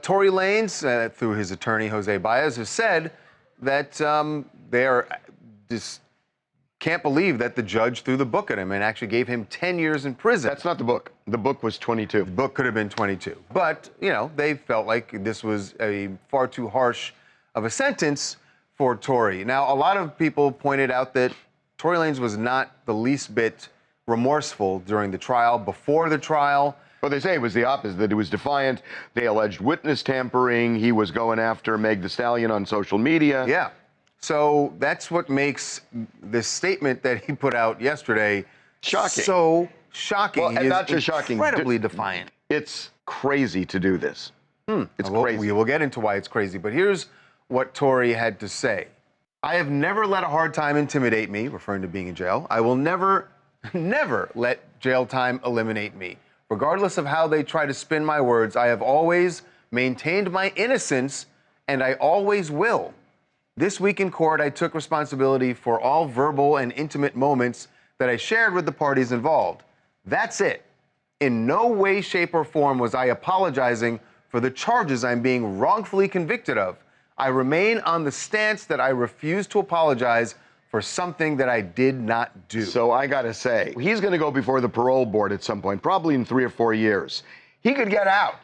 Tory Lanez, through his attorney, Jose Baez, has said that they are just can't believe that the judge threw the book at him and actually gave him 10 years in prison. That's not the book. The book was 22. The book could have been 22. But, you know, they felt like this was a far too harsh of a sentence for Tory. Now, a lot of people pointed out that Tory Lanez was not the least bit remorseful during the trial, before the trial. Well, they say it was the opposite, that he was defiant. They alleged witness tampering. He was going after Megan Thee Stallion on social media. Yeah. So that's what makes this statement that he put out yesterday shocking. So shocking. Well, and not just shocking. Incredibly defiant. It's crazy to do this. It's crazy. We will get into why it's crazy, but here's what Tory had to say. I have never let a hard time intimidate me, referring to being in jail. I will never let jail time eliminate me. Regardless of how they try to spin my words, I have always maintained my innocence, and I always will. This week in court, I took responsibility for all verbal and intimate moments that I shared with the parties involved. That's it. In no way, shape, or form was I apologizing for the charges I'm being wrongfully convicted of. I remain on the stance that I refuse to apologize for something that I did not do. So I gotta say, he's gonna go before the parole board at some point, probably in 3 or 4 years. He could get out,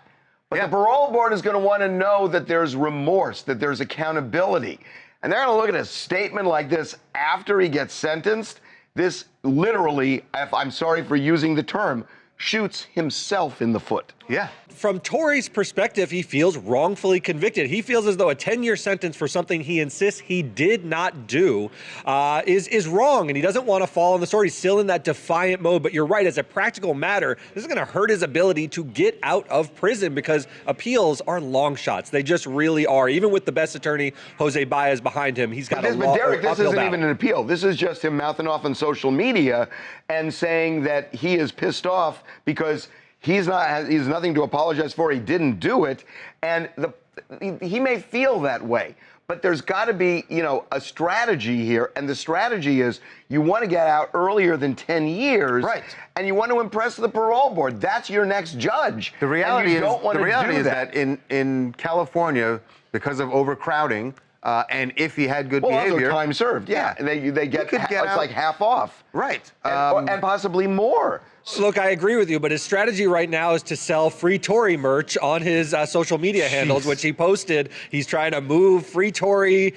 but the parole board is gonna wanna know that there's remorse, that there's accountability. And they're gonna look at a statement like this after he gets sentenced. This literally, if I'm sorry for using the term, shoots himself in the foot. Yeah. From Tory's perspective, he feels wrongfully convicted. He feels as though a 10-year sentence for something he insists he did not do is wrong, and he doesn't want to fall on the sword. He's still in that defiant mode. But you're right, as a practical matter, this is going to hurt his ability to get out of prison because appeals are long shots. They just really are. Even with the best attorney, Jose Baez, behind him, he's got But Derek, this isn't even an appeal. This is just him mouthing off on social media and saying that he is pissed off because he's nothing to apologize for. He didn't do it, and he may feel that way. But there's got to be, a strategy here, and the strategy is you want to get out earlier than 10 years, right? And you want to impress the parole board. That's your next judge. The reality is that in California, because of overcrowding, and if he had good behavior, also time served. Yeah, they get it's out, like half off, right? And possibly more. Look, I agree with you, but his strategy right now is to sell free Tory merch on his social media handles, which he posted. He's trying to move free Tory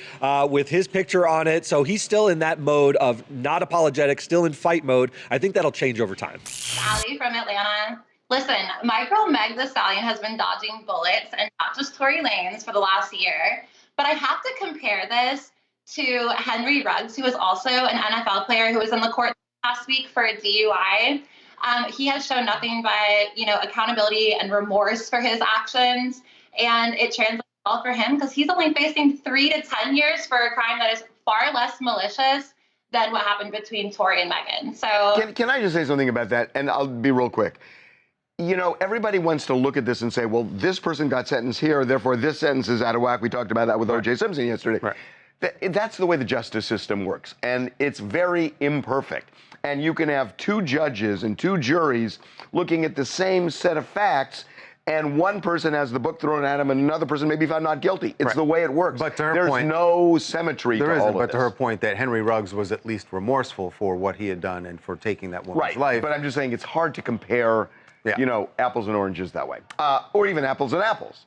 with his picture on it. So he's still in that mode of not apologetic, still in fight mode. I think that'll change over time. Allie from Atlanta. Listen, my girl Megan Thee Stallion has been dodging bullets, and not just Tory Lanez, for the last year. But I have to compare this to Henry Ruggs, who was also an NFL player who was in the court last week for a DUI. He has shown nothing but, accountability and remorse for his actions. And it translates well for him because he's only facing 3 to 10 years for a crime that is far less malicious than what happened between Tory and Megan. So can I just say something about that? And I'll be real quick. Everybody wants to look at this and say, well, this person got sentenced here, therefore this sentence is out of whack. We talked about that with O.J. Simpson yesterday. Right. That's the way the justice system works, and it's very imperfect. And you can have 2 judges and 2 juries looking at the same set of facts, and one person has the book thrown at him and another person may be found not guilty. It's the way it works. But to her There's point, no symmetry to all of this. But to her point that Henry Ruggs was at least remorseful for what he had done and for taking that woman's life. But I'm just saying it's hard to compare, apples and oranges that way. Or even apples and apples.